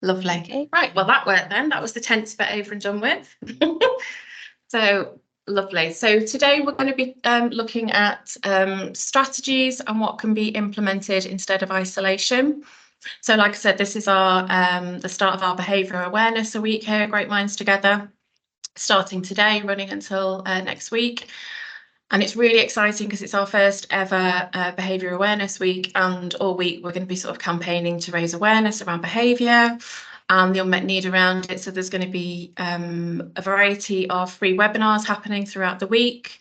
Lovely. Okay. Right, well, that worked then. That was the tense bit over and done with. So lovely. So today we're going to be looking at strategies and what can be implemented instead of isolation. So like I said, this is our the start of our Behaviour Awareness week here at Great Minds Together, starting today, running until next week. And it's really exciting because it's our first ever Behaviour Awareness week, and all week we're going to be sort of campaigning to raise awareness around behaviour and the unmet need around it. So there's going to be a variety of free webinars happening throughout the week.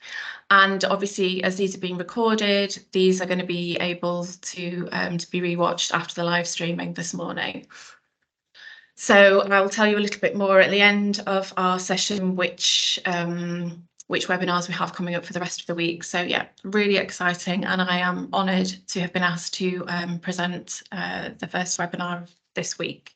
And obviously, as these are being recorded, these are going to be able to be rewatched after the live streaming this morning. So I'll tell you a little bit more at the end of our session, which webinars we have coming up for the rest of the week. So yeah, really exciting, and I am honoured to have been asked to present the first webinar this week.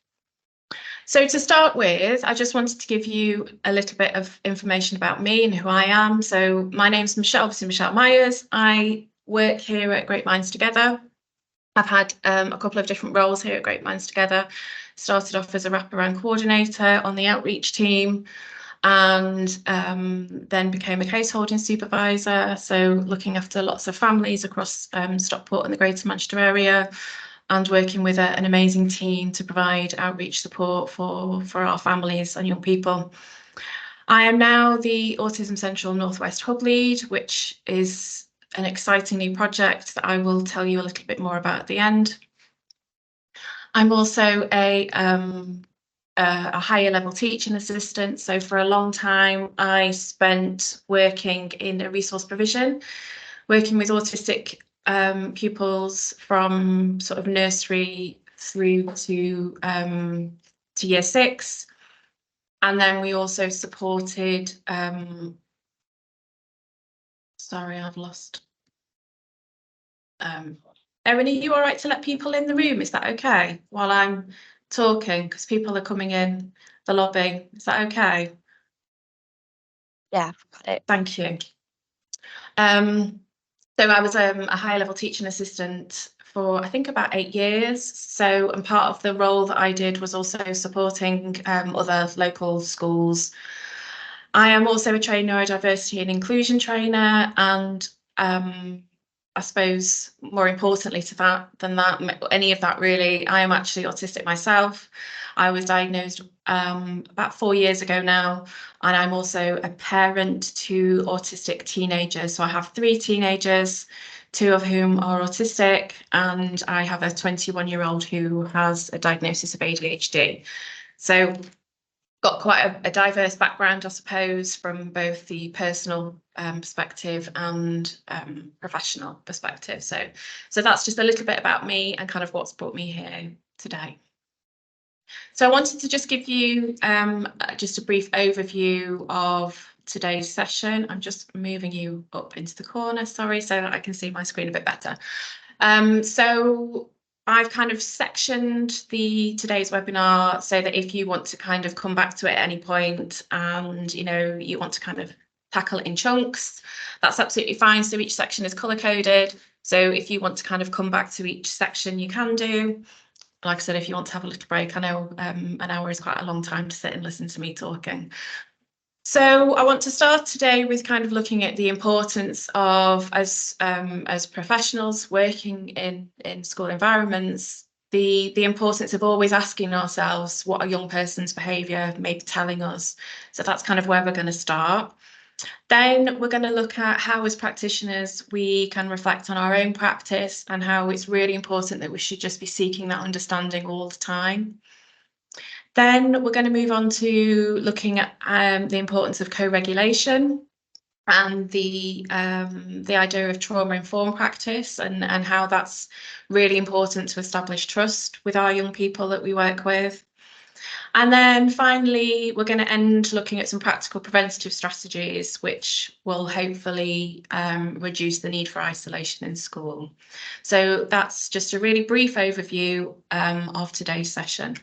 So to start with, I just wanted to give you a little bit of information about me and who I am. So my name's Michelle, obviously Michelle Myers. I work here at Great Minds Together. I've had a couple of different roles here at Great Minds Together. Started off as a wraparound coordinator on the outreach team, and then became a case holding supervisor, so looking after lots of families across Stockport and the Greater Manchester area, and working with an amazing team to provide outreach support for our families and young people. I am now the Autism Central Northwest Hub Lead, which is an exciting new project that I will tell you a little bit more about at the end. I'm also a higher level teaching assistant. So for a long time, I spent working in a resource provision, working with autistic pupils from sort of nursery through to year 6. And then we also supported, sorry, I've lost. Erin, are you all right to let people in the room? Is that okay? While I'm talking, because people are coming in the lobby. Is that okay? Yeah, got it. Thank you. So I was a high level teaching assistant for I think about 8 years. So, and part of the role that I did was also supporting other local schools. I am also a trained neurodiversity and inclusion trainer, and I suppose more importantly than any of that really, I am actually autistic myself. I was diagnosed about 4 years ago now, and I'm also a parent to autistic teenagers. So I have 3 teenagers, 2 of whom are autistic, and I have a 21-year-old who has a diagnosis of ADHD. So got quite a diverse background, I suppose, from both the personal perspective and professional perspective. So that's just a little bit about me and kind of what's brought me here today. So I wanted to just give you just a brief overview of today's session. I'm just moving you up into the corner, sorry, so that I can see my screen a bit better. So I've kind of sectioned today's webinar so that if you want to kind of come back to it at any point and you want to kind of tackle it in chunks, that's absolutely fine. So each section is color coded. So if you want to kind of come back to each section, you can do. Like I said, if you want to have a little break, I know an hour is quite a long time to sit and listen to me talking. So I want to start today with kind of looking at the importance of, as professionals working in school environments, the importance of always asking ourselves what a young person's behaviour may be telling us. So that's kind of where we're going to start. Then we're going to look at how, as practitioners, we can reflect on our own practice and how it's really important that we should just be seeking that understanding all the time. Then we're going to move on to looking at the importance of co-regulation and the idea of trauma-informed practice and how that's really important to establish trust with our young people that we work with. And then finally, we're going to end looking at some practical preventative strategies, which will hopefully reduce the need for isolation in school. So that's just a really brief overview of today's session.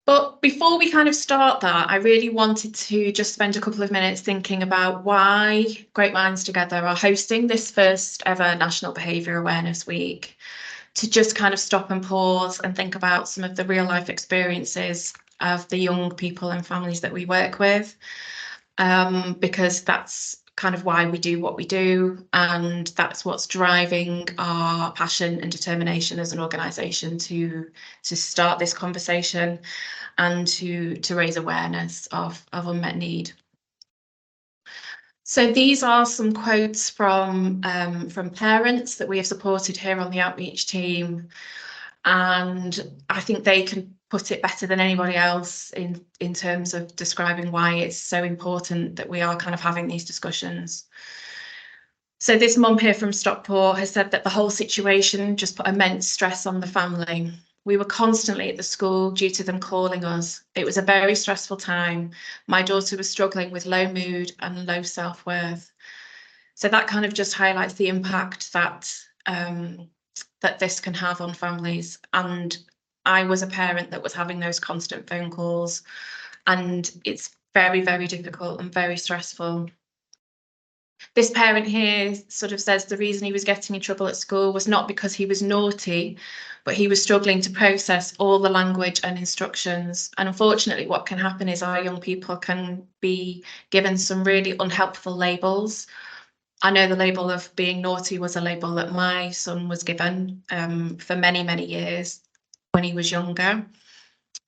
But before we kind of start that, I really wanted to just spend a couple of minutes thinking about why Great Minds Together are hosting this first ever National Behaviour Awareness Week, to just kind of stop and pause and think about some of the real life experiences of the young people and families that we work with, because that's kind of why we do what we do, and that's what's driving our passion and determination as an organisation to start this conversation and to raise awareness of unmet need. So these are some quotes from parents that we have supported here on the outreach team, and I think they can put it better than anybody else in terms of describing why it's so important that we are kind of having these discussions. So this mum here from Stockport has said that the whole situation just put immense stress on the family. We were constantly at the school due to them calling us. It was a very stressful time. My daughter was struggling with low mood and low self-worth. So that kind of just highlights the impact that that this can have on families. And I was a parent that was having those constant phone calls, and it's very, very difficult and very stressful. This parent here sort of says the reason he was getting in trouble at school was not because he was naughty, but he was struggling to process all the language and instructions. And unfortunately, what can happen is our young people can be given some really unhelpful labels. I know the label of being naughty was a label that my son was given for many, many years when he was younger.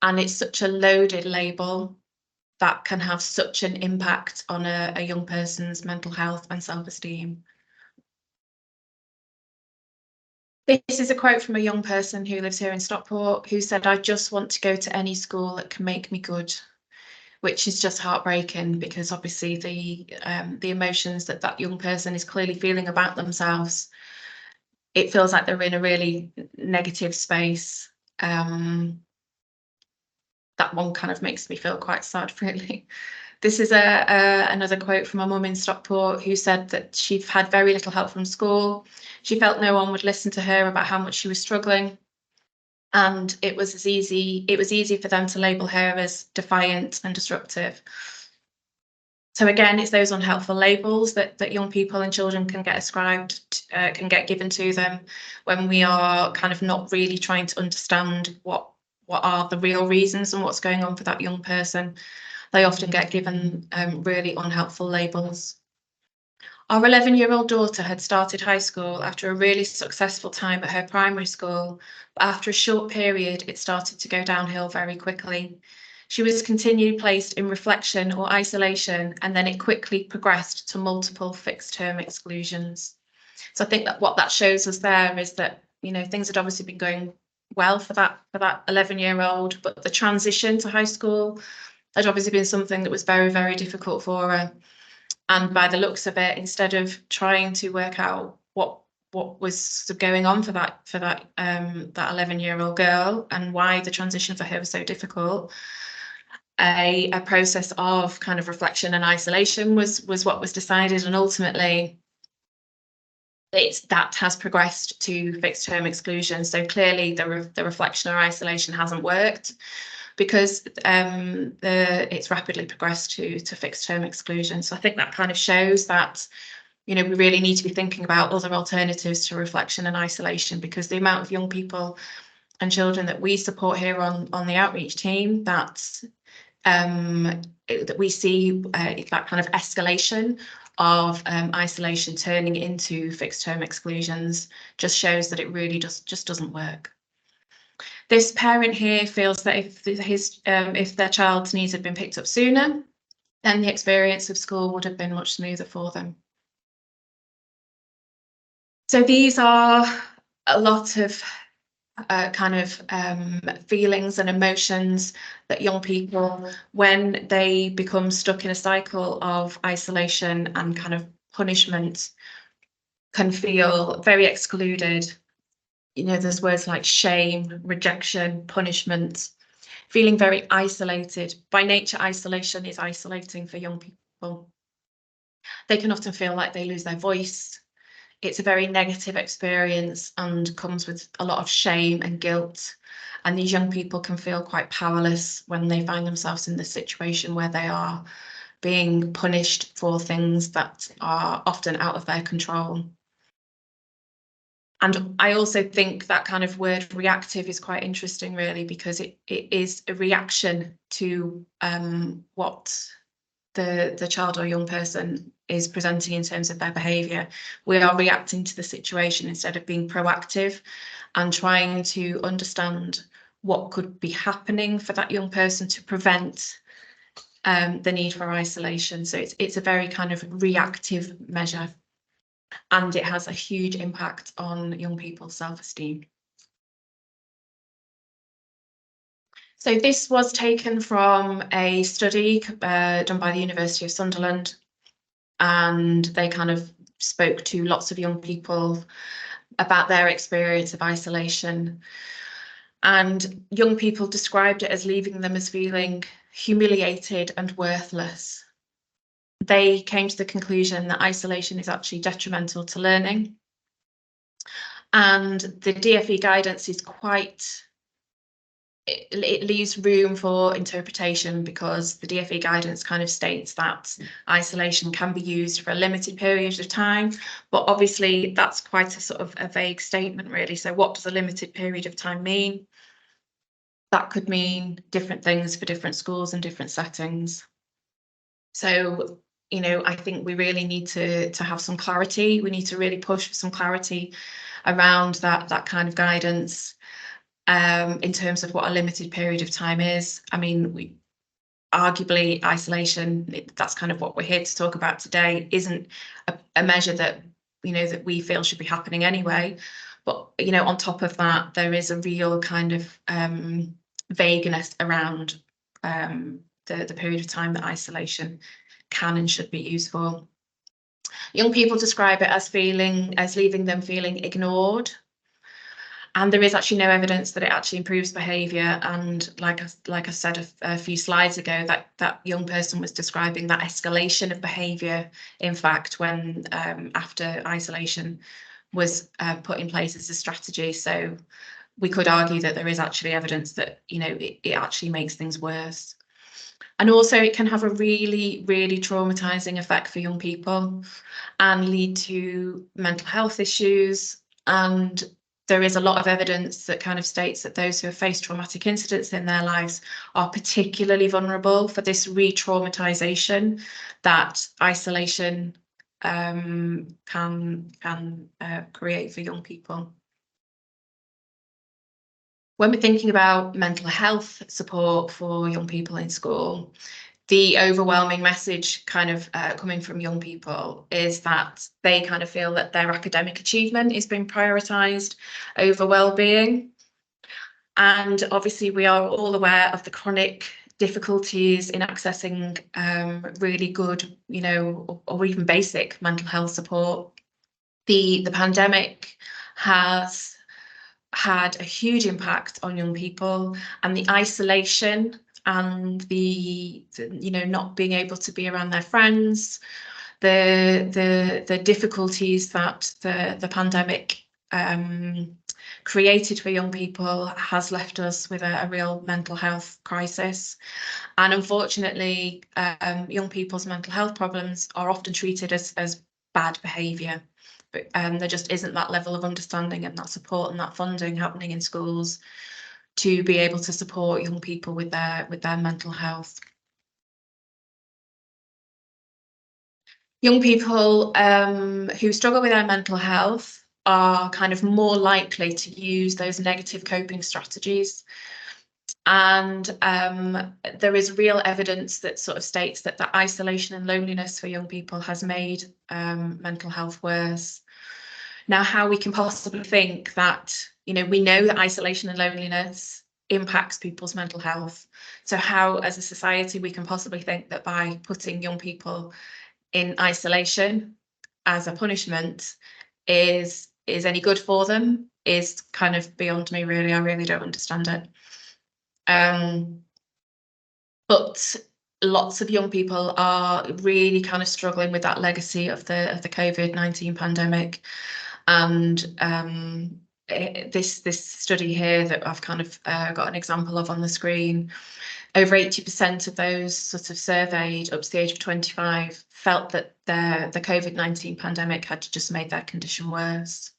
And it's such a loaded label that can have such an impact on a young person's mental health and self-esteem. This is a quote from a young person who lives here in Stockport, who said, "I just want to go to any school that can make me good," which is just heartbreaking, because obviously the emotions that that young person is clearly feeling about themselves, it feels like they're in a really negative space. That one kind of makes me feel quite sad, really. This is another quote from a mum in Stockport who said that she'd had very little help from school. She felt no one would listen to her about how much she was struggling. And it was easy for them to label her as defiant and disruptive. So again, it's those unhelpful labels that young people and children can get ascribed, can get given to them when we are kind of not really trying to understand what are the real reasons and what's going on for that young person. They often get given really unhelpful labels. Our 11-year-old daughter had started high school after a really successful time at her primary school, but after a short period, it started to go downhill very quickly. She was continually placed in reflection or isolation, and then it quickly progressed to multiple fixed-term exclusions. So I think that what that shows us there is that, you know, things had obviously been going well for that 11-year-old, but the transition to high school had obviously been something that was very, very difficult for her. And by the looks of it, instead of trying to work out what was going on for that 11-year-old girl and why the transition for her was so difficult, a process of kind of reflection and isolation was what was decided, and ultimately that has progressed to fixed term exclusion. So clearly the reflection or isolation hasn't worked, because it's rapidly progressed to fixed term exclusion. So I think that kind of shows that, you know, we really need to be thinking about other alternatives to reflection and isolation, because the amount of young people and children that we support here on the outreach team that we see that kind of escalation of isolation turning into fixed term exclusions just shows that it really just doesn't work. This parent here feels that if their child's needs had been picked up sooner, then the experience of school would have been much smoother for them. So these are a lot of feelings and emotions that young people, when they become stuck in a cycle of isolation and kind of punishment, can feel very excluded. You know, there's words like shame, rejection, punishment, feeling very isolated. By nature, isolation is isolating for young people. They can often feel like they lose their voice. it's a very negative experience and comes with a lot of shame and guilt. And these young people can feel quite powerless when they find themselves in this situation where they are being punished for things that are often out of their control. And I also think that kind of word reactive is quite interesting, really, because it is a reaction to what the child or young person is presenting in terms of their behaviour. We are reacting to the situation instead of being proactive and trying to understand what could be happening for that young person to prevent the need for isolation. So it's a very kind of reactive measure, and it has a huge impact on young people's self-esteem. So this was taken from a study done by the University of Sunderland, and they kind of spoke to lots of young people about their experience of isolation. And young people described it as leaving them as feeling humiliated and worthless. They came to the conclusion that isolation is actually detrimental to learning. And the DfE guidance is it leaves room for interpretation, because the DfE guidance kind of states that isolation can be used for a limited period of time, but obviously that's quite a sort of a vague statement, really. So what does a limited period of time mean? That could mean different things for different schools and different settings. So, you know, I think we really need to have some clarity. We need to really push for some clarity around that kind of guidance in terms of what a limited period of time is. I mean, we arguably isolation, that's kind of what we're here to talk about today, isn't a measure that, you know, that we feel should be happening anyway. But, you know, on top of that, there is a real kind of vagueness around the period of time that isolation can and should be used for. Young people describe it as leaving them feeling ignored. And there is actually no evidence that it actually improves behaviour. And like I said a few slides ago, that young person was describing that escalation of behaviour, in fact, when after isolation was put in place as a strategy. So we could argue that there is actually evidence that, you know, it actually makes things worse. And also it can have a really, really traumatizing effect for young people and lead to mental health issues. And there is a lot of evidence that kind of states that those who have faced traumatic incidents in their lives are particularly vulnerable for this re-traumatization that isolation can create for young people. When we're thinking about mental health support for young people in school, the overwhelming message kind of coming from young people is that they kind of feel that their academic achievement is being prioritised over well-being. And obviously we are all aware of the chronic difficulties in accessing really good, you know, or even basic mental health support. The pandemic has had a huge impact on young people, and the isolation and the you know, not being able to be around their friends, the difficulties that the pandemic created for young people has left us with a real mental health crisis. And unfortunately, young people's mental health problems are often treated as bad behaviour. But there just isn't that level of understanding and that support and that funding happening in schools to be able to support young people with their mental health. Young people who struggle with their mental health are kind of more likely to use those negative coping strategies. And there is real evidence that sort of states that isolation and loneliness for young people has made mental health worse. Now, how we can possibly think that, you know, we know that isolation and loneliness impacts people's mental health. So how, as a society, we can possibly think that by putting young people in isolation as a punishment is any good for them is kind of beyond me, really. I really don't understand it. But lots of young people are really kind of struggling with that legacy of the COVID-19 pandemic. And this study here that I've kind of got an example of on the screen, over 80% of those sort of surveyed up to the age of 25 felt that the COVID-19 pandemic had just made their condition worse.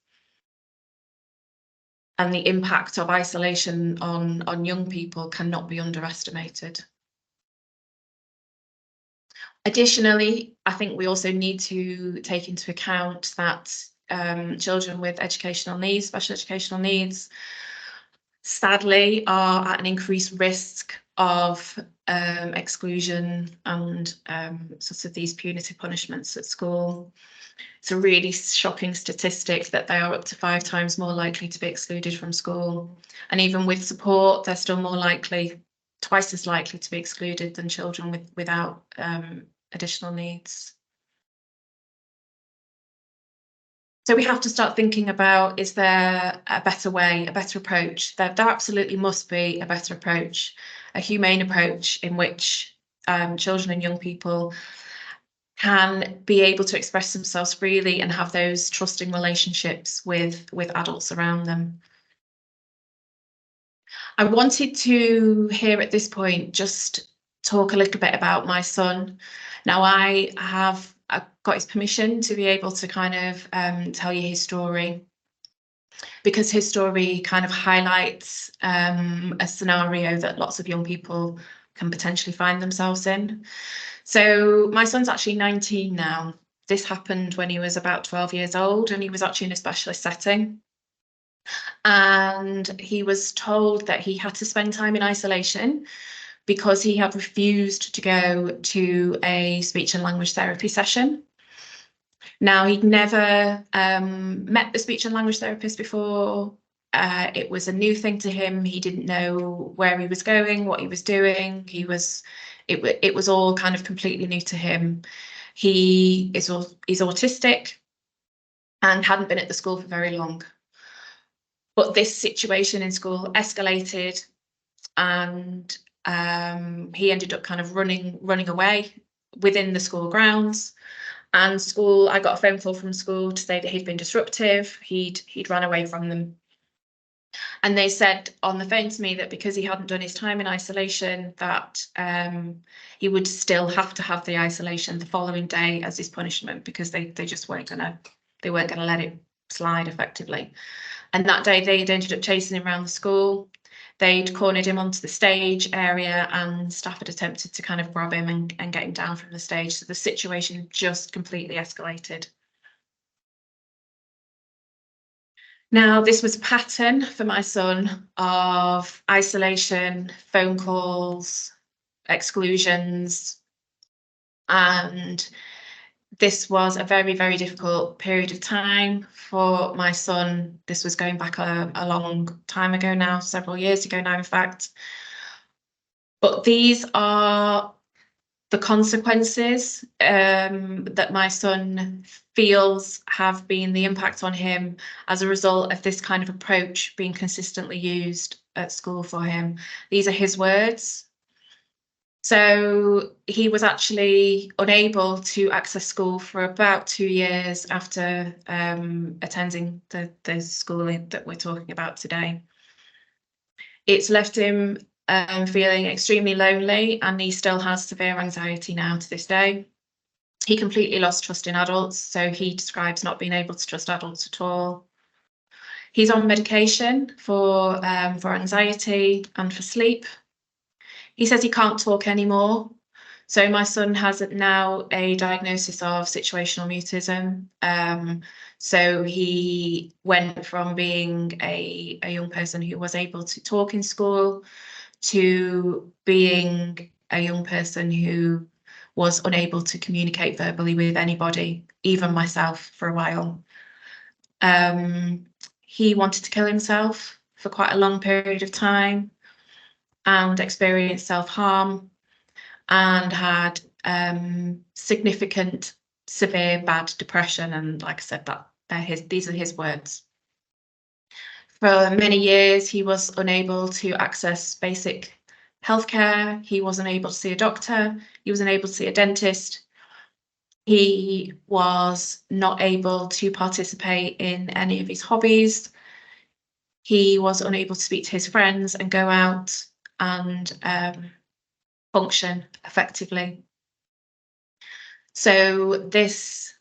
And the impact of isolation on young people cannot be underestimated. Additionally, I think we also need to take into account that children with educational needs, special educational needs, sadly are at an increased risk of exclusion and sort of these punitive punishments at school. It's a really shocking statistic that they are up to 5 times more likely to be excluded from school. And even with support, they're still more likely, twice as likely to be excluded than children without additional needs. So we have to start thinking about, is there a better way, a better approach? There absolutely must be a better approach, a humane approach in which children and young people can be able to express themselves freely and have those trusting relationships with adults around them. I wanted to here at this point just talk a little bit about my son. Now I got his permission to be able to kind of tell you his story, because his story kind of highlights a scenario that lots of young people can potentially find themselves in. So my son's actually 19 now. This happened when he was about 12 years old, and he was actually in a specialist setting. And he was told that he had to spend time in isolation because he had refused to go to a speech and language therapy session. Now, he'd never met the speech and language therapist before. It was a new thing to him. He didn't know where he was going, what he was doing. It was all kind of completely new to him. He's autistic and hadn't been at the school for very long. But this situation in school escalated, and he ended up kind of running away within the school grounds. And school, I got a phone call from school to say that he'd been disruptive. He'd run away from them. And they said on the phone to me that because he hadn't done his time in isolation, that he would still have to have the isolation the following day as his punishment, because they just weren't gonna let it slide effectively. And that day they'd ended up chasing him around the school. They'd cornered him onto the stage area, and staff had attempted to kind of grab him and get him down from the stage. So the situation just completely escalated. Now, this was a pattern for my son of isolation, phone calls, exclusions, and this was a very, very difficult period of time for my son. This was going back a long time ago now, several years ago now, in fact. But these are the consequences that my son feels have been the impact on him as a result of this kind of approach being consistently used at school for him. These are his words. So he was actually unable to access school for about 2 years after attending the schooling that we're talking about today. It's left him feeling extremely lonely, and he still has severe anxiety now to this day. He completely lost trust in adults, so he describes not being able to trust adults at all. He's on medication for anxiety and for sleep. He says he can't talk anymore. So my son has now a diagnosis of situational mutism. So he went from being a young person who was able to talk in school to being a young person who was unable to communicate verbally with anybody, even myself, for a while. He wanted to kill himself for quite a long period of time and experienced self-harm, and had significant, severe, bad depression. And like I said, these are his words. For many years, he was unable to access basic healthcare. He wasn't able to see a doctor. He wasn't able to see a dentist. He was not able to participate in any of his hobbies. He was unable to speak to his friends and go out and function effectively. So this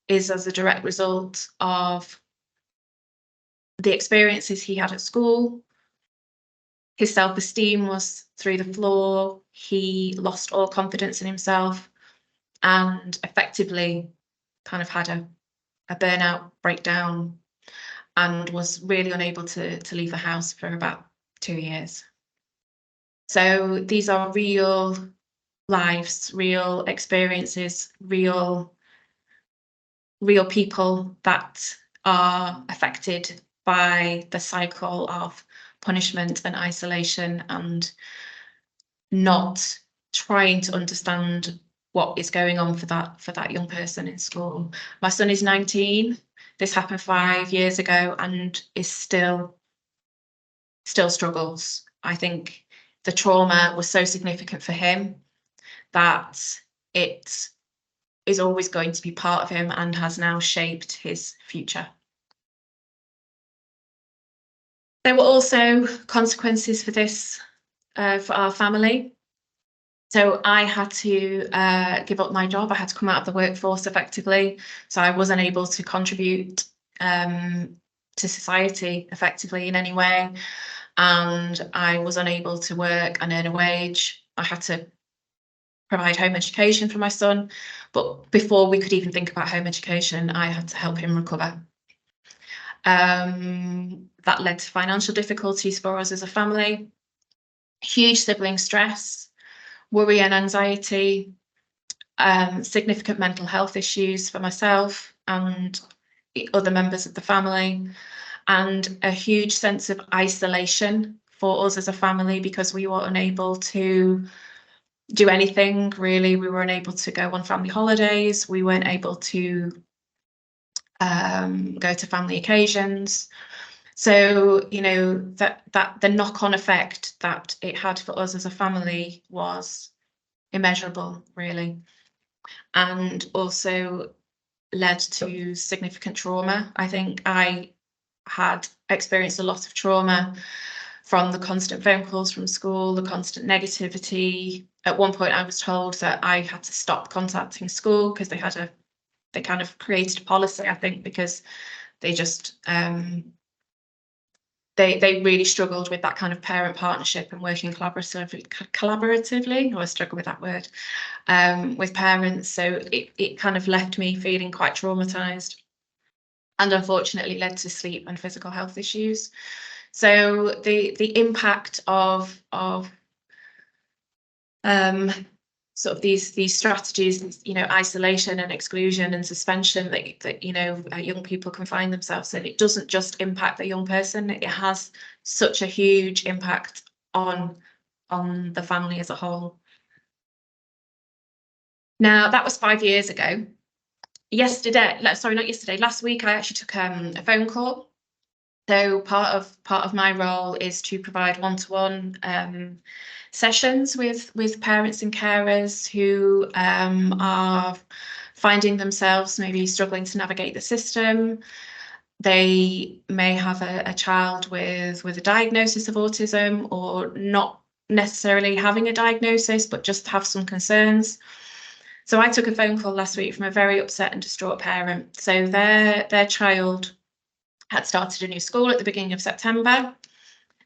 is as a direct result of the experiences he had at school. His self-esteem was through the floor. He lost all confidence in himself and effectively kind of had a burnout breakdown and was really unable to leave the house for about 2 years. So these are real lives, real experiences, real people that are affected by the cycle of punishment and isolation and not trying to understand what is going on for that young person in school. My son is 19. This happened 5 years ago and is still struggles. I think the trauma was so significant for him that it is always going to be part of him and has now shaped his future. There were also consequences for this for our family. So I had to give up my job. I had to come out of the workforce effectively. So I wasn't able to contribute to society effectively in any way. And I was unable to work and earn a wage. I had to provide home education for my son. But before we could even think about home education, I had to help him recover. That led to financial difficulties for us as a family, huge sibling stress, worry and anxiety, significant mental health issues for myself and other members of the family, and a huge sense of isolation for us as a family because we were unable to do anything really. We were unable to go on family holidays. We weren't able to go to family occasions. So, you know, that the knock-on effect that it had for us as a family was immeasurable, really, and also led to significant trauma. I think I had experienced a lot of trauma from the constant phone calls from school, the constant negativity. At one point, I was told that I had to stop contacting school because they kind of created a policy, I think, because they just they really struggled with that kind of parent partnership and working collaboratively. I struggle with that word, with parents. So it kind of left me feeling quite traumatized and unfortunately led to sleep and physical health issues. So the impact of sort of these strategies, you know, isolation and exclusion and suspension that you know young people can find themselves in, it doesn't just impact the young person, it has such a huge impact on the family as a whole. Now that was 5 years ago. Last week I actually took a phone call. So part of my role is to provide one-to-one sessions with parents and carers who are finding themselves maybe struggling to navigate the system. They may have a child with a diagnosis of autism, or not necessarily having a diagnosis, but just have some concerns. So I took a phone call last week from a very upset and distraught parent. So their child had started a new school at the beginning of September.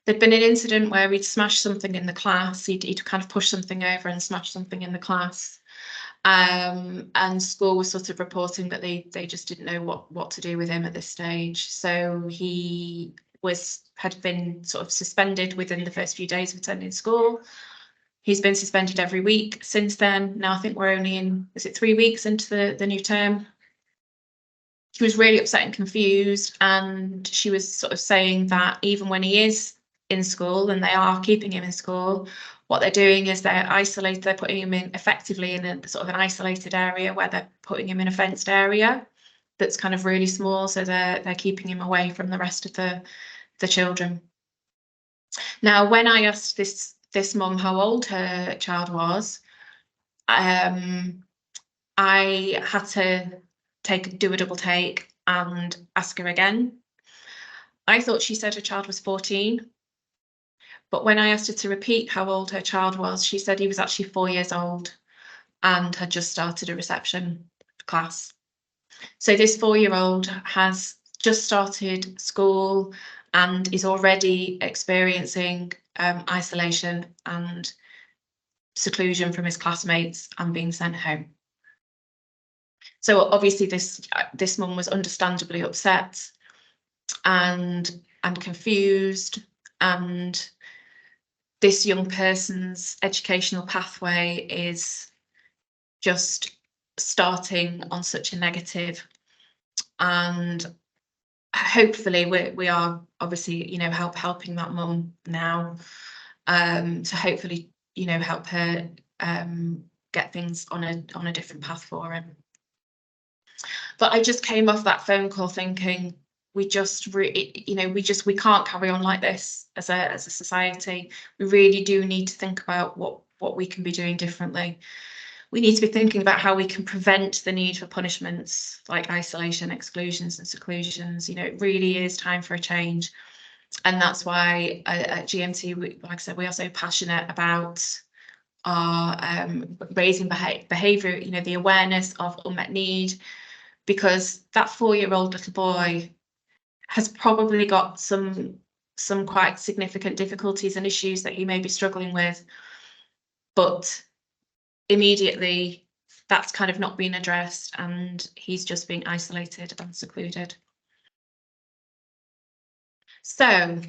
There'd been an incident where he'd smashed something in the class. He'd kind of pushed something over and smashed something in the class. And school was sort of reporting that they just didn't know what to do with him at this stage. So he had been sort of suspended within the first few days of attending school. He's been suspended every week since then. Now I think we're only in, is it 3 weeks into the new term? She was really upset and confused, and she was sort of saying that even when he is in school and they are keeping him in school, what they're doing is they're putting him in effectively in a sort of an isolated area where they're putting him in a fenced area that's kind of really small, so they're keeping him away from the rest of the children. Now, when I asked this this mum how old her child was, I had to do a double take and ask her again. I thought she said her child was 14, but when I asked her to repeat how old her child was, she said he was actually 4 years old and had just started a reception class. So this 4-year-old has just started school and is already experiencing isolation and seclusion from his classmates and being sent home. So obviously this mum was understandably upset and confused, and this young person's educational pathway is just starting on such a negative, and hopefully we are obviously, you know, helping that mum now, to hopefully, you know, help her get things on a different path for him. But I just came off that phone call thinking, we can't carry on like this as a society. We really do need to think about what we can be doing differently. We need to be thinking about how we can prevent the need for punishments like isolation, exclusions and seclusions. You know, it really is time for a change. And that's why at GMT, like I said, we are so passionate about our raising behaviour, you know, the awareness of unmet need, because that 4-year-old little boy has probably got some quite significant difficulties and issues that he may be struggling with, but immediately that's kind of not being addressed and he's just being isolated and secluded. So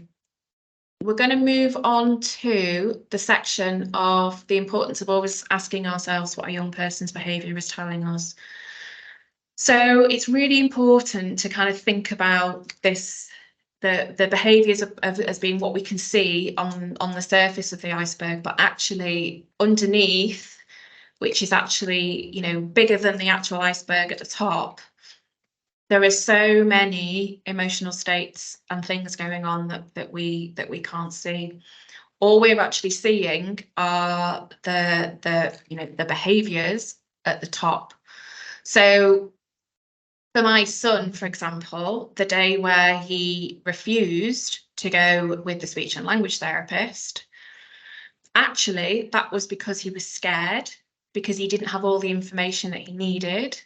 we're going to move on to the section of the importance of always asking ourselves what a young person's behaviour is telling us. So it's really important to kind of think about this, the behaviours as being what we can see on the surface of the iceberg, but actually underneath, which is actually, you know, bigger than the actual iceberg at the top, there are so many emotional states and things going on that we can't see. All we're actually seeing are the behaviours at the top. So for my son, for example, the day where he refused to go with the speech and language therapist, actually that was because he was scared, because he didn't have all the information that he needed,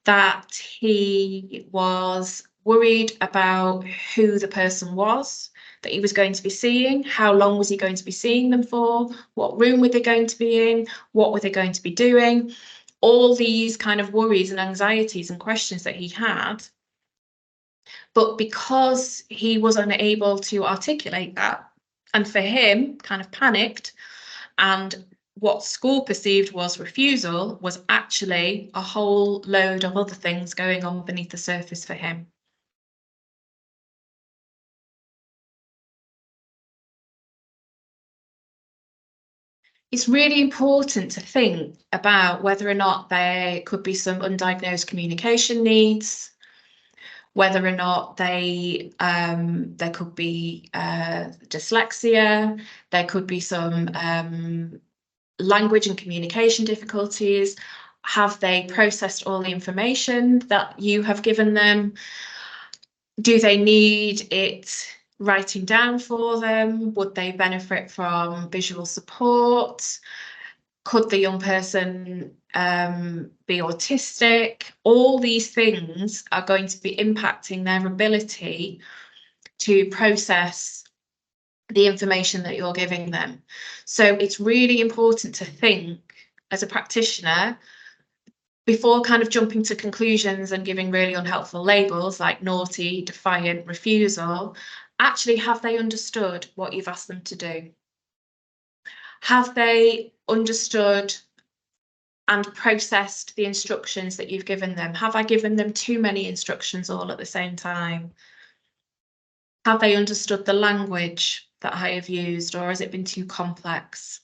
that he was worried about who the person was that he was going to be seeing, how long was he going to be seeing them for, what room were they going to be in, what were they going to be doing, all these kind of worries and anxieties and questions that he had. But because he was unable to articulate that, and for him kind of panicked, and what school perceived was refusal was actually a whole load of other things going on beneath the surface for him. It's really important to think about whether or not there could be some undiagnosed communication needs, whether or not there could be dyslexia, there could be some language and communication difficulties. Have they processed all the information that you have given them? Do they need it writing down for them? Would they benefit from visual support? Could the young person be autistic? All these things are going to be impacting their ability to process the information that you're giving them. So it's really important to think as a practitioner, before kind of jumping to conclusions and giving really unhelpful labels like naughty, defiant, refusal, actually, have they understood what you've asked them to do? Have they understood and processed the instructions that you've given them? Have I given them too many instructions all at the same time? Have they understood the language that I have used, or has it been too complex?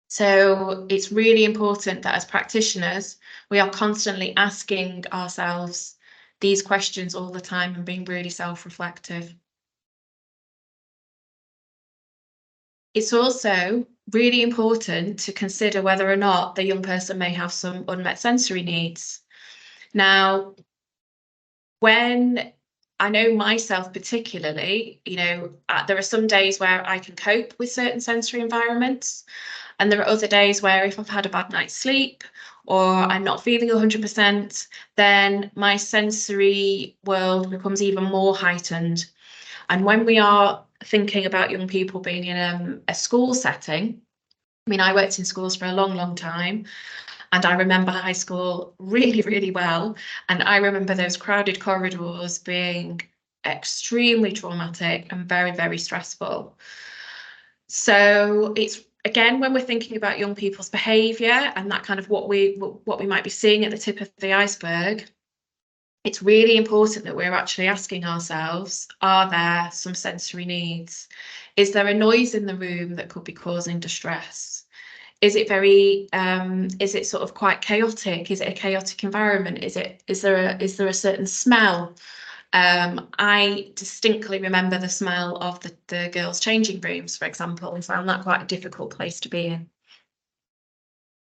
So it's really important that as practitioners, we are constantly asking ourselves these questions all the time and being really self-reflective. It's also really important to consider whether or not the young person may have some unmet sensory needs. Now, when I know myself particularly, there are some days where I can cope with certain sensory environments, and there are other days where if I've had a bad night's sleep or I'm not feeling 100%, then my sensory world becomes even more heightened. And when we are thinking about young people being in a school setting, I mean, I worked in schools for a long, long time, and I remember high school really, really well. And I remember those crowded corridors being extremely traumatic and very, very stressful. So it's, again, when we're thinking about young people's behaviour and that kind of what we might be seeing at the tip of the iceberg, it's really important that we're actually asking ourselves, are there some sensory needs? Is there a noise in the room that could be causing distress? Is it is it sort of quite chaotic? Is it a chaotic environment? Is there a certain smell? I distinctly remember the smell of the girls' changing rooms, for example, and found that quite a difficult place to be in.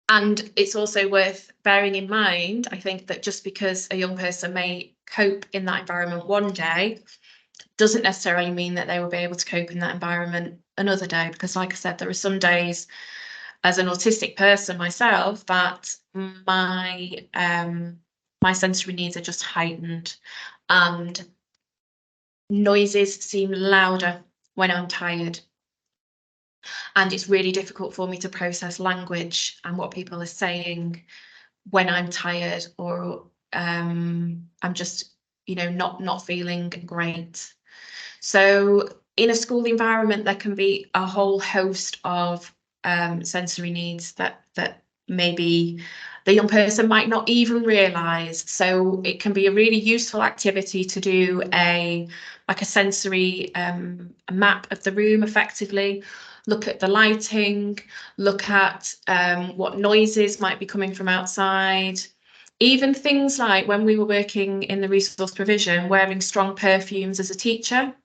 And it's also worth bearing in mind, I think, that just because a young person may cope in that environment one day doesn't necessarily mean that they will be able to cope in that environment another day. Because, like I said, there are some days as an autistic person myself that my sensory needs are just heightened, and noises seem louder when I'm tired. And it's really difficult for me to process language and what people are saying when I'm tired, or I'm just, not feeling great. So in a school environment, there can be a whole host of sensory needs that maybe the young person might not even realise. So it can be a really useful activity to do a sensory map of the room effectively. Look at the lighting, look at what noises might be coming from outside. Even things like when we were working in the resource provision, wearing strong perfumes as a teacher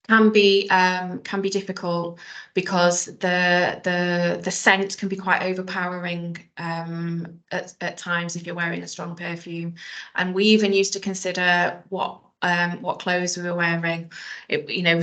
can be difficult, because the scent can be quite overpowering at times if you're wearing a strong perfume. And we even used to consider what clothes we were wearing.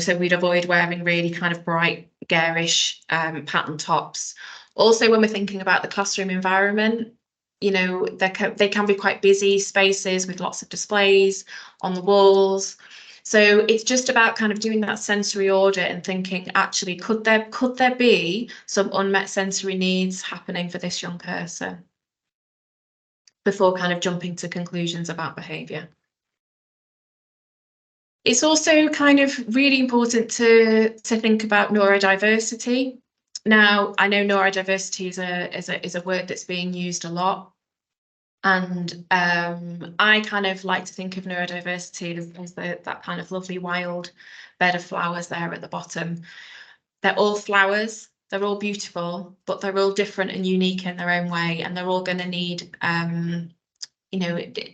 So we'd avoid wearing really kind of bright, garish pattern tops. Also, when we're thinking about the classroom environment, they can be quite busy spaces with lots of displays on the walls. So it's just about kind of doing that sensory audit and thinking, actually, could there be some unmet sensory needs happening for this young person before kind of jumping to conclusions about behaviour. It's also kind of really important to think about neurodiversity. Now, I know neurodiversity is a word that's being used a lot. And I kind of like to think of neurodiversity as that kind of lovely wild bed of flowers there at the bottom. They're all flowers, they're all beautiful, but they're all different and unique in their own way, and they're all going to need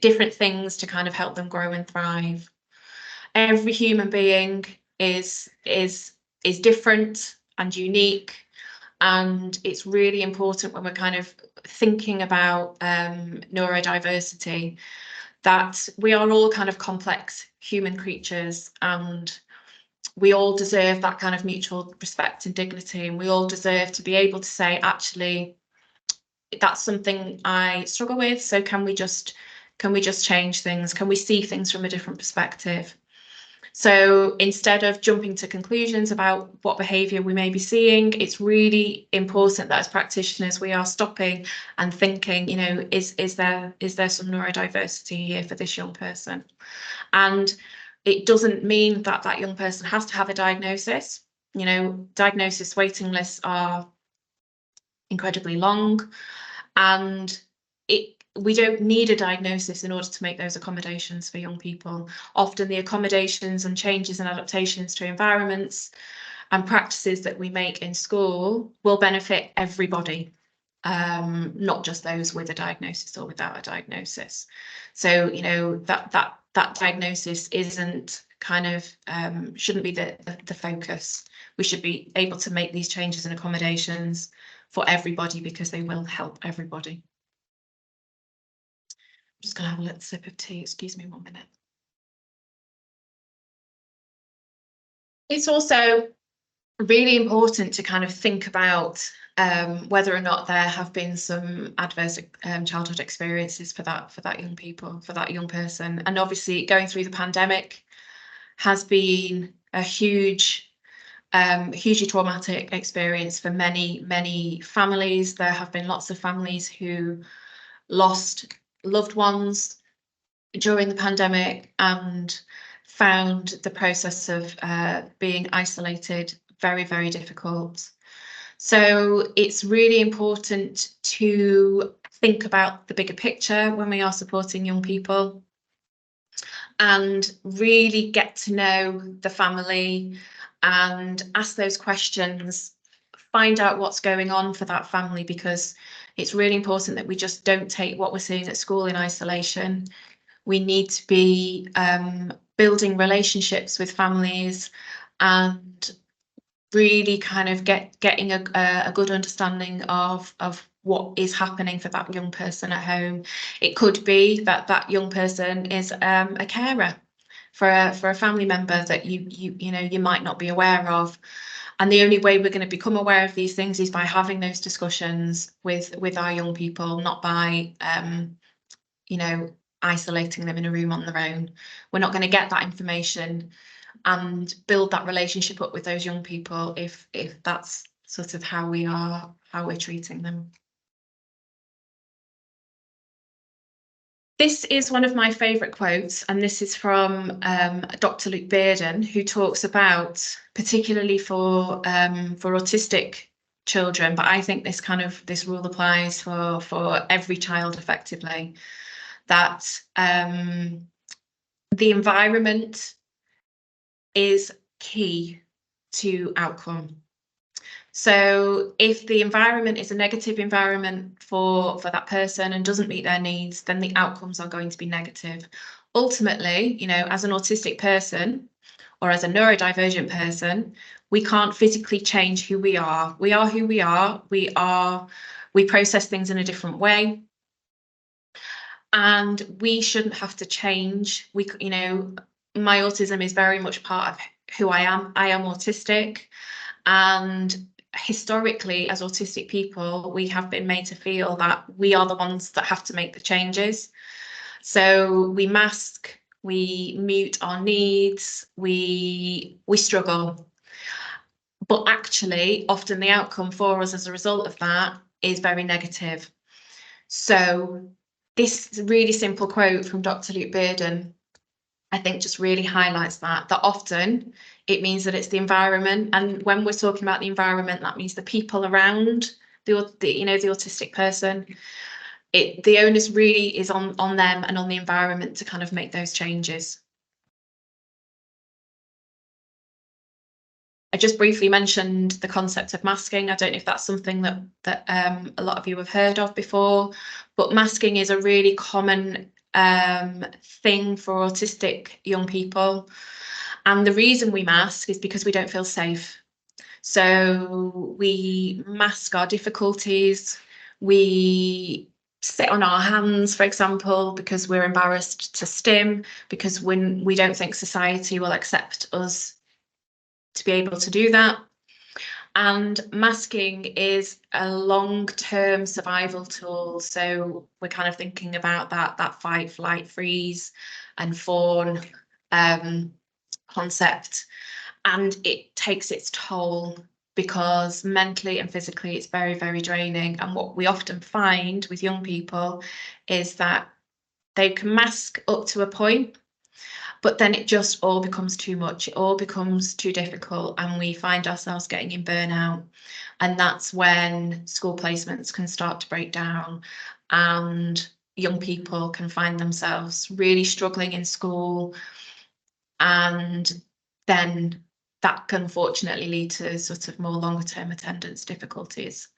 different things to kind of help them grow and thrive. Every human being is different and unique. And it's really important when we're kind of thinking about neurodiversity that we are all kind of complex human creatures, and we all deserve that kind of mutual respect and dignity, and we all deserve to be able to say, actually, that's something I struggle with, so can we just change things? Can we see things from a different perspective? So instead of jumping to conclusions about what behaviour we may be seeing, it's really important that as practitioners we are stopping and thinking, is there some neurodiversity here for this young person? And it doesn't mean that that young person has to have a diagnosis. Diagnosis waiting lists are incredibly long, and we don't need a diagnosis in order to make those accommodations for young people. Often the accommodations and changes and adaptations to environments and practices that we make in school will benefit everybody. not just those with a diagnosis or without a diagnosis. So, you know, that diagnosis isn't kind of shouldn't be the focus. We should be able to make these changes and accommodations for everybody because they will help everybody. I'm just going to have a little sip of tea. Excuse me 1 minute. It's also really important to kind of think about whether or not there have been some adverse childhood experiences for that young person. And obviously going through the pandemic has been a hugely traumatic experience for many families. There have been lots of families who lost loved ones during the pandemic and found the process of being isolated very difficult. So it's really important to think about the bigger picture when we are supporting young people and really get to know the family and ask those questions, find out what's going on for that family, because it's really important that we just don't take what we're seeing at school in isolation. We need to be building relationships with families and really kind of getting a good understanding of what is happening for that young person at home. It could be that young person is a carer for a family member that you might not be aware of. And the only way we're going to become aware of these things is by having those discussions with our young people, not by isolating them in a room on their own. We're not going to get that information and build that relationship up with those young people if that's sort of how we're treating them. This is one of my favourite quotes, and this is from Dr. Luke Bearden, who talks about, particularly for autistic children, but I think this rule applies for every child effectively, that the environment is key to outcome. So if the environment is a negative environment for that person and doesn't meet their needs, then the outcomes are going to be negative. Ultimately, as an autistic person or as a neurodivergent person, we can't physically change who we are. We are who we are. We process things in a different way. And we shouldn't have to change. My autism is very much part of who I am. I am autistic, and historically, as autistic people, we have been made to feel that we are the ones that have to make the changes. So we mask, we mute our needs, we struggle. But actually, often the outcome for us as a result of that is very negative. So this really simple quote from Dr. Luke Bearden, I think, just really highlights that often it means that it's the environment. And when we're talking about the environment, that means the people around the autistic person. The onus really is on them and on the environment to kind of make those changes. I just briefly mentioned the concept of masking. I don't know if that's something that a lot of you have heard of before, but masking is a really common thing for autistic young people. And the reason we mask is because we don't feel safe. So we mask our difficulties. We sit on our hands, for example, because we're embarrassed to stim, because when we don't think society will accept us to be able to do that. And masking is a long-term survival tool. So we're kind of thinking about that fight, flight, freeze and fawn concept. And it takes its toll because mentally and physically it's very draining. And what we often find with young people is that they can mask up to a point, but then it just all becomes too much. It all becomes too difficult, and we find ourselves getting in burnout. And that's when school placements can start to break down, and young people can find themselves really struggling in school. And then that can unfortunately lead to sort of more longer term attendance difficulties.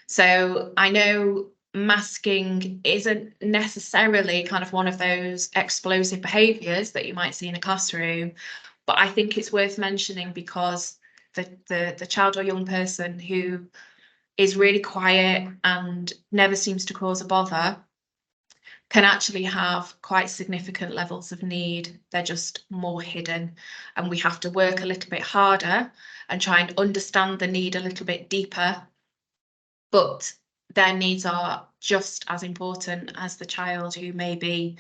So I know masking isn't necessarily kind of one of those explosive behaviours that you might see in a classroom, but I think it's worth mentioning because the child or young person who is really quiet and never seems to cause a bother can actually have quite significant levels of need. They're just more hidden, and we have to work a little bit harder and try and understand the need a little bit deeper. But their needs are just as important as the child who may be,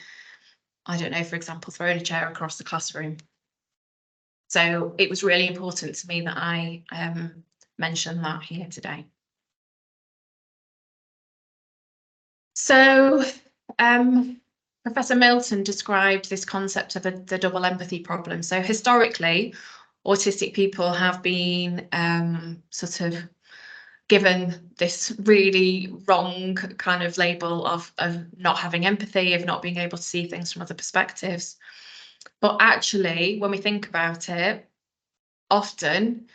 I don't know, for example, throwing a chair across the classroom. So it was really important to me that I mention that here today. So Professor Milton described this concept of the double empathy problem. So historically, autistic people have been sort of given this really wrong kind of label of not having empathy, of not being able to see things from other perspectives. But actually, when we think about it, often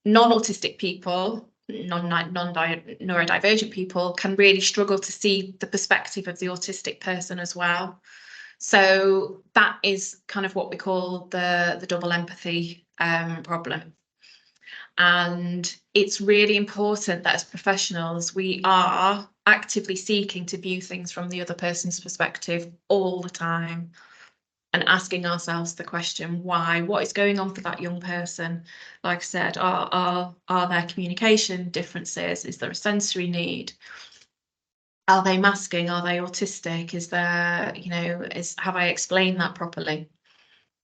non-autistic people, non-neurodivergent people can really struggle to see the perspective of the autistic person as well. So that is kind of what we call the double empathy problem. And it's really important that as professionals, we are actively seeking to view things from the other person's perspective all the time and asking ourselves the question, why? What is going on for that young person? Like I said, are there communication differences? Is there a sensory need? Are they masking? Are they autistic? Is there, have I explained that properly?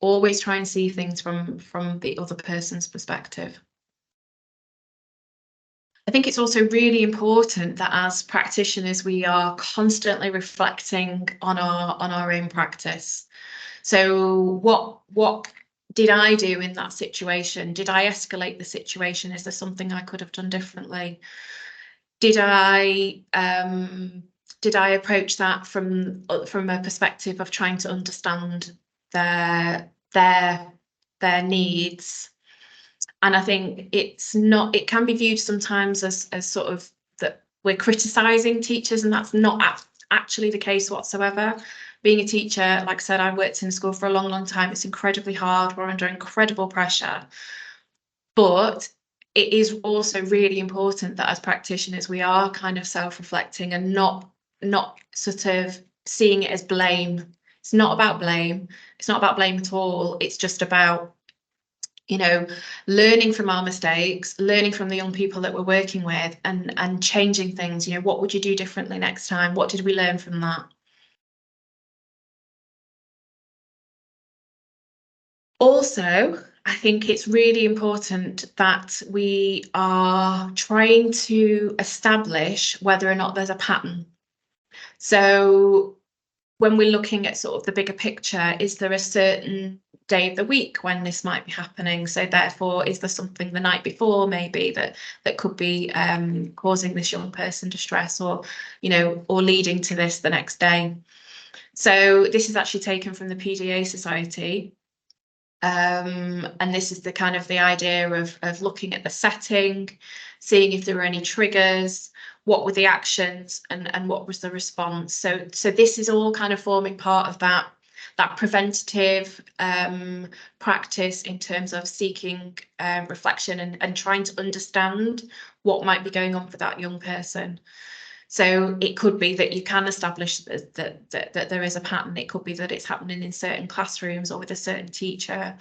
Always try and see things from the other person's perspective. I think it's also really important that as practitioners, we are constantly reflecting on our own practice. So what did I do in that situation? Did I escalate the situation? Is there something I could have done differently? Did I approach that from a perspective of trying to understand their needs? And I think it can be viewed sometimes as sort of that we're criticising teachers, and that's not actually the case whatsoever. Being a teacher, like I said, I worked in school for a long, long time. It's incredibly hard. We're under incredible pressure. But it is also really important that as practitioners, we are kind of self-reflecting and not sort of seeing it as blame. It's not about blame. It's not about blame at all. It's just about learning from our mistakes, learning from the young people that we're working with, and changing things. What would you do differently next time? What did we learn from that? Also, I think it's really important that we are trying to establish whether or not there's a pattern. So when we're looking at sort of the bigger picture, is there a certain day of the week when this might be happening? So therefore, is there something the night before maybe that could be causing this young person distress, or or leading to this the next day? So this is actually taken from the PDA Society. And this is the kind of the idea of looking at the setting, seeing if there were any triggers, what were the actions, and what was the response. So this is all kind of forming part of that preventative practice in terms of seeking reflection and trying to understand what might be going on for that young person. So it could be that you can establish that there is a pattern. It could be that it's happening in certain classrooms or with a certain teacher,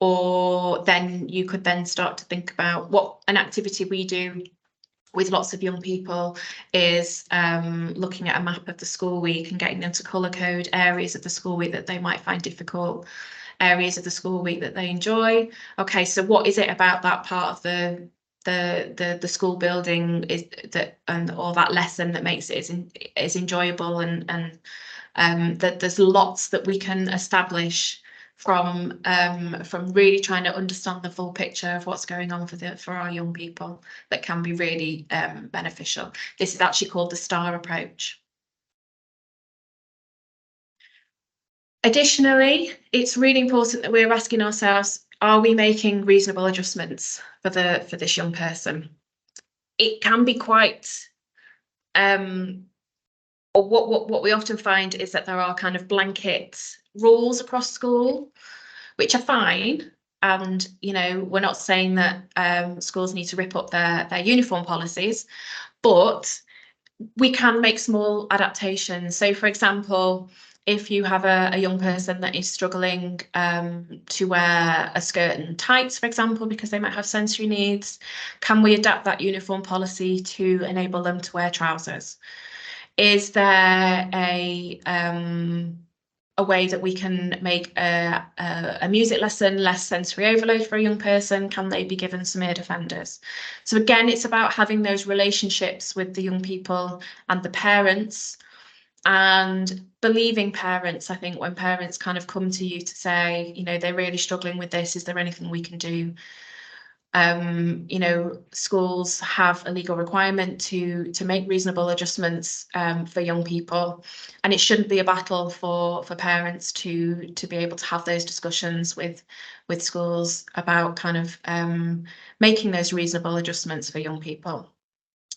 or then you could then start to think about what an activity we do with lots of young people is looking at a map of the school week and getting them to colour code areas of the school week that they might find difficult, areas of the school week that they enjoy. Okay, so what is it about that part of the school building is that, or that lesson, that makes it is enjoyable, and that there's lots that we can establish from really trying to understand the full picture of what's going on for our young people, that can be really beneficial. This is actually called the STAR approach. Additionally, it's really important that we're asking ourselves, are we making reasonable adjustments for this young person? It can be quite or what we often find is that there are kind of blanket rules across school, which are fine. And, you know, we're not saying that schools need to rip up their uniform policies, but we can make small adaptations. So, for example, if you have a young person that is struggling to wear a skirt and tights, for example, because they might have sensory needs, can we adapt that uniform policy to enable them to wear trousers? Is there a way that we can make a music lesson less sensory overload for a young person? Can they be given some ear defenders? So again, it's about having those relationships with the young people and the parents, and believing parents. I think when parents kind of come to you to say, you know, they're really struggling with this, is there anything we can do? You know, schools have a legal requirement to make reasonable adjustments for young people, and it shouldn't be a battle for parents to be able to have those discussions with schools about kind of making those reasonable adjustments for young people.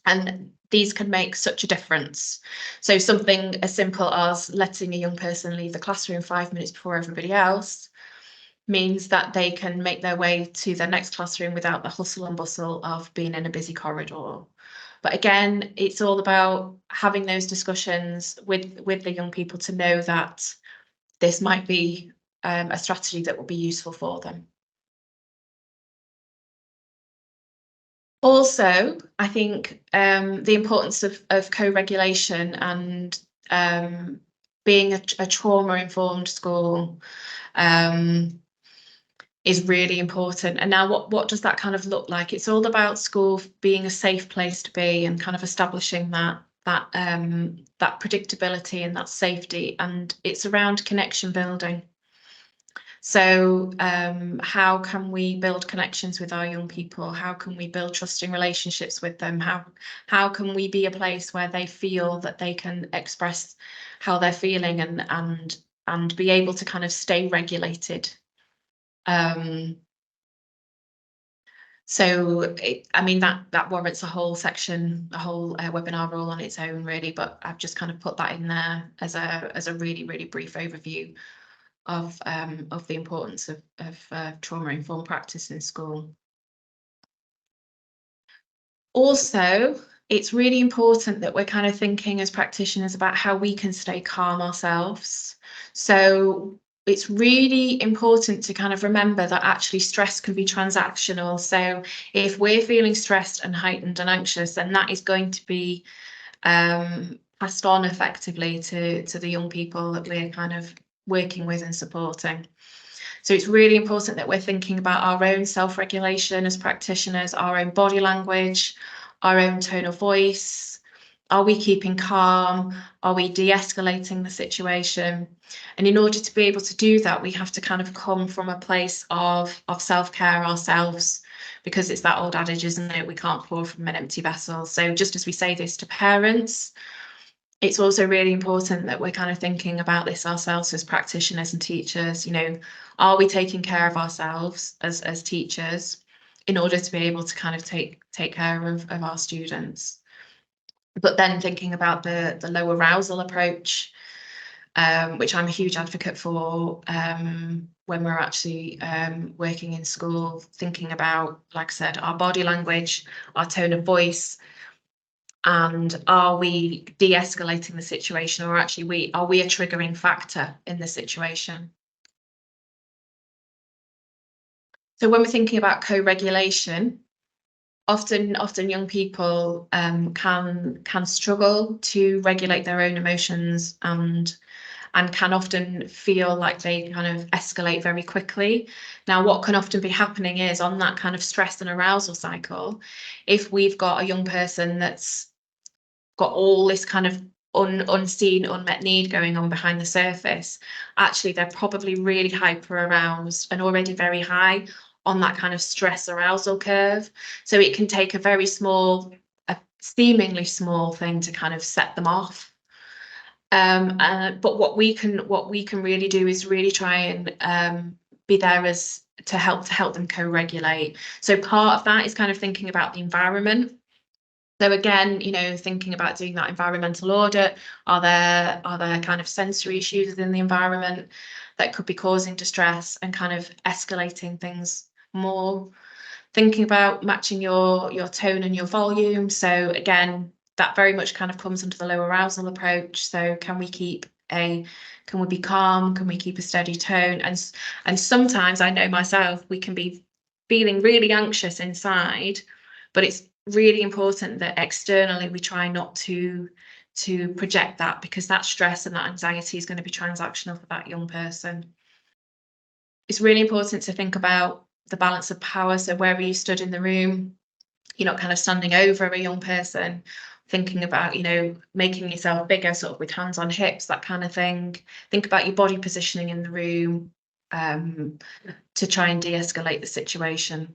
And these can make such a difference. So something as simple as letting a young person leave the classroom 5 minutes before everybody else means that they can make their way to their next classroom without the hustle and bustle of being in a busy corridor. But again, it's all about having those discussions with the young people to know that this might be a strategy that will be useful for them. Also, I think the importance of co-regulation and being a trauma-informed school is really important. And now what does that kind of look like? It's all about school being a safe place to be and kind of establishing that predictability and that safety, and it's around connection building. So how can we build connections with our young people? How can we build trusting relationships with them? How can we be a place where they feel that they can express how they're feeling and be able to kind of stay regulated? So I mean that warrants a whole section, a whole webinar all on its own, really. But I've just kind of put that in there as a really brief overview of the importance of trauma-informed practice in school. Also, it's really important that we're kind of thinking as practitioners about how we can stay calm ourselves. So it's really important to kind of remember that actually stress can be transactional. So if we're feeling stressed and heightened and anxious, then that is going to be passed on effectively to the young people that we're kind of working with and supporting. So it's really important that we're thinking about our own self-regulation as practitioners, our own body language, our own tone of voice. Are we keeping calm? Are we de-escalating the situation? And in order to be able to do that, we have to kind of come from a place of self-care ourselves, because it's that old adage, isn't it? We can't pour from an empty vessel. So just as we say this to parents, it's also really important that we're kind of thinking about this ourselves as practitioners and teachers. You know, are we taking care of ourselves as teachers in order to be able to kind of take care of our students? But then thinking about the low arousal approach, which I'm a huge advocate for when we're actually working in school, thinking about, like I said, our body language, our tone of voice, and are we de-escalating the situation, or actually are we a triggering factor in the situation? So when we're thinking about co-regulation, often young people can struggle to regulate their own emotions and can often feel like they kind of escalate very quickly. Now, what can often be happening is on that kind of stress and arousal cycle, if we've got a young person that's got all this kind of unseen, unmet need going on behind the surface, actually they're probably really hyper aroused and already very high on that kind of stress arousal curve. So it can take a very small, a seemingly small thing to kind of set them off. But what we can really do is really try and be there as to help them co-regulate. So part of that is kind of thinking about the environment So again, thinking about doing that environmental audit, are there kind of sensory issues within the environment that could be causing distress, and kind of escalating things more. Thinking about matching your tone and your volume. So again, that very much kind of comes under the low arousal approach. So can we be calm? Can we keep a steady tone? And sometimes, I know myself, we can be feeling really anxious inside, but it's really important that externally we try not to project that, because that stress and that anxiety is going to be transactional for that young person. It's really important to think about the balance of power. So wherever you stood in the room, you're not kind of standing over a young person, thinking about, making yourself bigger, sort of with hands on hips, that kind of thing. Think about your body positioning in the room, to try and de-escalate the situation.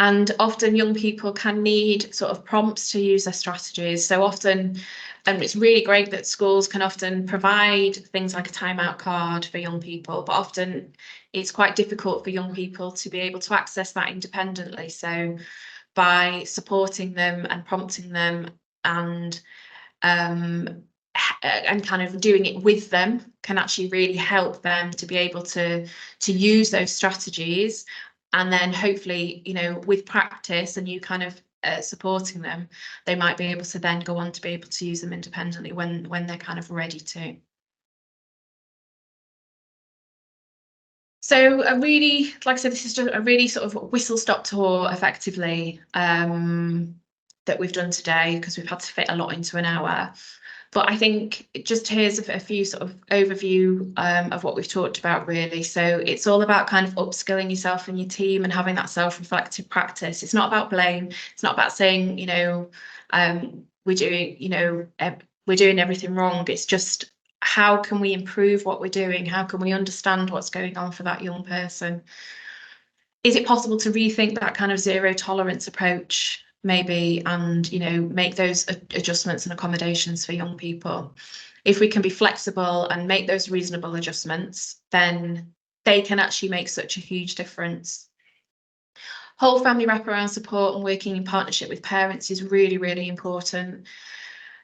And often young people can need sort of prompts to use their strategies. So often, and it's really great that schools can often provide things like a timeout card for young people, but often it's quite difficult for young people to be able to access that independently. So by supporting them and prompting them, and kind of doing it with them, can actually really help them to be able to use those strategies. And then hopefully, with practice and you kind of supporting them, they might be able to then go on to be able to use them independently when they're kind of ready to. So like I said, this is just a really sort of whistle-stop tour, effectively, that we've done today, because we've had to fit a lot into an hour. But I think just here's a few sort of overview of what we've talked about, really. So it's all about kind of upskilling yourself and your team and having that self-reflective practice. It's not about blame. It's not about saying, we're doing everything wrong. It's just, how can we improve what we're doing? How can we understand what's going on for that young person? Is it possible to rethink that kind of zero tolerance approach, maybe, and make those adjustments and accommodations for young people? If we can be flexible and make those reasonable adjustments, then they can actually make such a huge difference. Whole family wraparound support and working in partnership with parents is really, really important,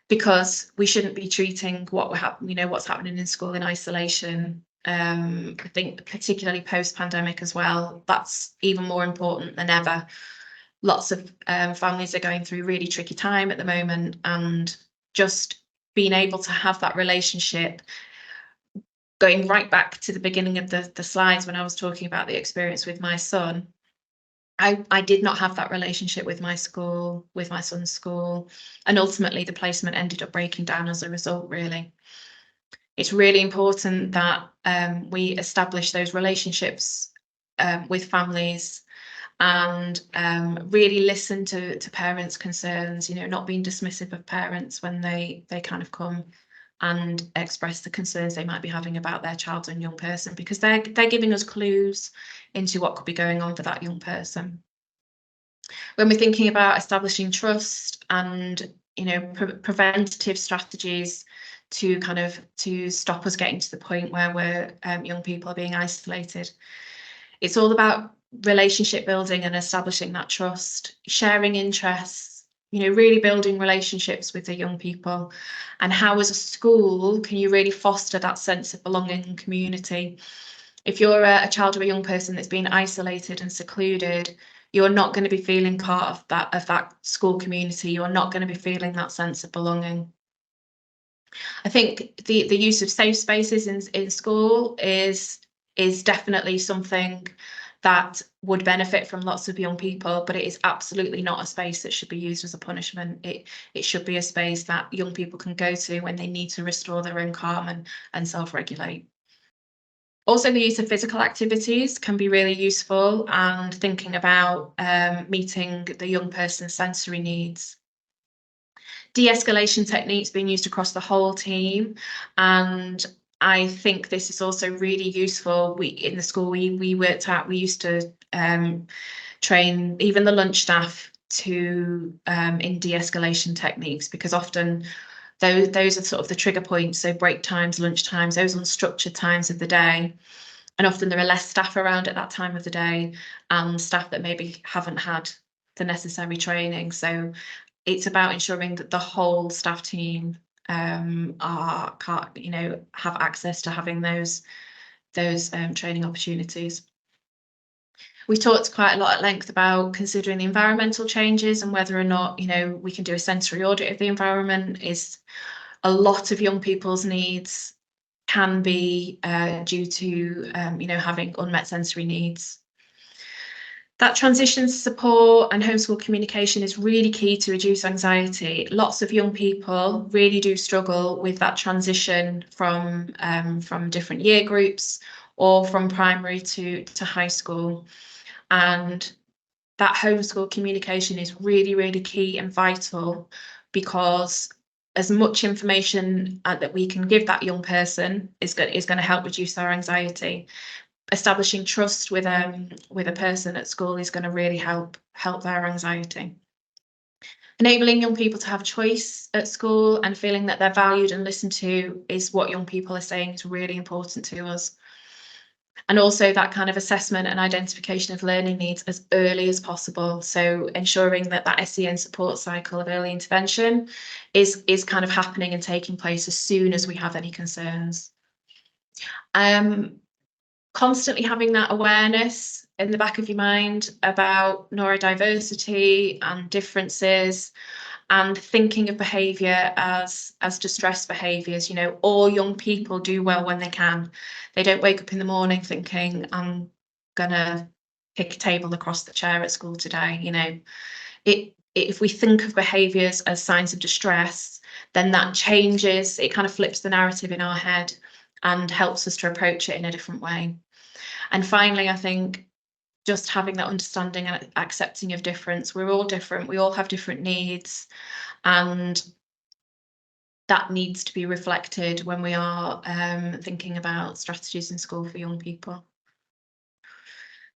because we shouldn't be treating what's happening in school in isolation. I think particularly post-pandemic as well, that's even more important than ever. Lots of families are going through a really tricky time at the moment, and just being able to have that relationship, going right back to the beginning of the slides when I was talking about the experience with my son. I did not have that relationship with my son's school, and ultimately the placement ended up breaking down as a result, really. It's really important that we establish those relationships with families, and really listen to parents' concerns, not being dismissive of parents when they kind of come and express the concerns they might be having about their child and young person, because they're giving us clues into what could be going on for that young person. When we're thinking about establishing trust and preventative strategies to stop us getting to the point where young people are being isolated, it's all about relationship building and establishing that trust, sharing interests, really building relationships with the young people. And how, as a school, can you really foster that sense of belonging and community? If you're a child or a young person that's been isolated and secluded, you're not going to be feeling part of that school community. You're not going to be feeling that sense of belonging. I think the use of safe spaces in school is definitely something that would benefit from lots of young people, but it is absolutely not a space that should be used as a punishment. It should be a space that young people can go to when they need to restore their own calm and self-regulate. Also, the use of physical activities can be really useful, and thinking about meeting the young person's sensory needs. De-escalation techniques being used across the whole team, and I think this is also really useful. In the school we worked at, we used to train even the lunch staff to in de-escalation techniques, because often those are sort of the trigger points. So break times, lunch times, those unstructured times of the day, and often there are less staff around at that time of the day, and staff that maybe haven't had the necessary training. So it's about ensuring that the whole staff team have access to having those training opportunities. We talked quite a lot at length about considering the environmental changes and whether or not, we can do a sensory audit of the environment. Is a lot of young people's needs can be due to, having unmet sensory needs. That transition support and homeschool communication is really key to reduce anxiety. Lots of young people really do struggle with that transition from different year groups or from primary to high school. And that homeschool communication is really, really key and vital, because as much information that we can give that young person is going to help reduce their anxiety. Establishing trust with a person at school is going to really help their anxiety. Enabling young people to have choice at school and feeling that they're valued and listened to is what young people are saying is really important to us. And also that kind of assessment and identification of learning needs as early as possible. So ensuring that SEN support cycle of early intervention is kind of happening and taking place as soon as we have any concerns. Constantly having that awareness in the back of your mind about neurodiversity and differences, and thinking of behaviour as distress behaviours. All young people do well when they can. They don't wake up in the morning thinking, I'm gonna kick a table across the chair at school today. If we think of behaviours as signs of distress, then that changes, it kind of flips the narrative in our head and helps us to approach it in a different way. And finally, I think just having that understanding and accepting of difference. We're all different, we all have different needs, and that needs to be reflected when we are thinking about strategies in school for young people.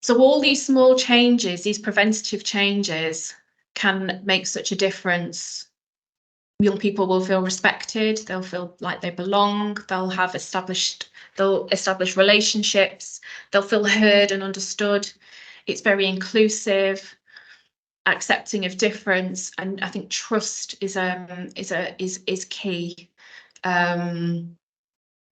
So all these small changes, these preventative changes, can make such a difference. Young people will feel respected, they'll feel like they belong, they'll establish relationships, they'll feel heard and understood. It's very inclusive, accepting of difference, and I think trust is key.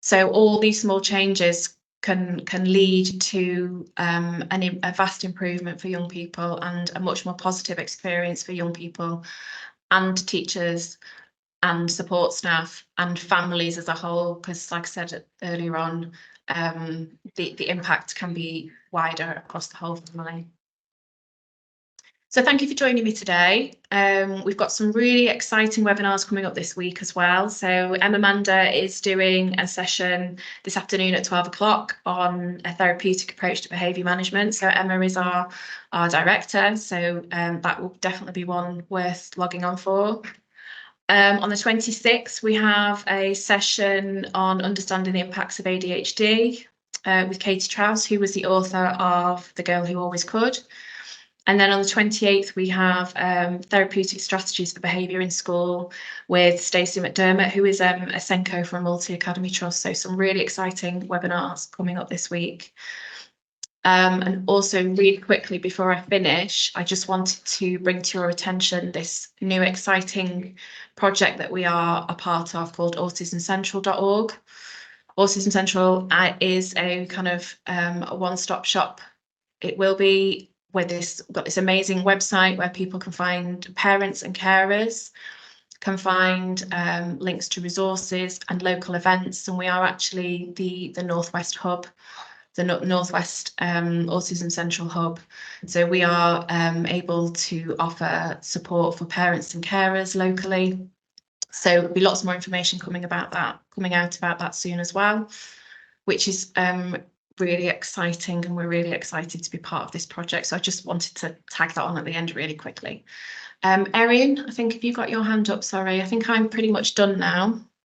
So all these small changes can lead to a vast improvement for young people, and a much more positive experience for young people and teachers and support staff and families as a whole, because like I said earlier on, the impact can be wider across the whole family. So thank you for joining me today. We've got some really exciting webinars coming up this week as well. So Emma Manda is doing a session this afternoon at 12 o'clock on a therapeutic approach to behaviour management. So Emma is our director, so that will definitely be one worth logging on for. On the 26th, we have a session on understanding the impacts of ADHD with Katie Trouse, who was the author of The Girl Who Always Could. And then on the 28th, we have therapeutic strategies for behaviour in school with Stacey McDermott, who is a SENCO from Multi Academy Trust. So some really exciting webinars coming up this week. And also really quickly before I finish, I just wanted to bring to your attention this new exciting project that we are a part of called autismcentral.org. Autism Central is a kind of a one-stop shop. It will be got this amazing website where people can find parents and carers, can find links to resources and local events. And we are actually the Northwest hub, the Northwest Autism Central hub. So we are able to offer support for parents and carers locally. So there'll be lots more information coming out about that soon as well, which is really exciting, and we're really excited to be part of this project. So I just wanted to tag that on at the end really quickly. Erin, I think, have you got your hand up? Sorry, I think I'm pretty much done now.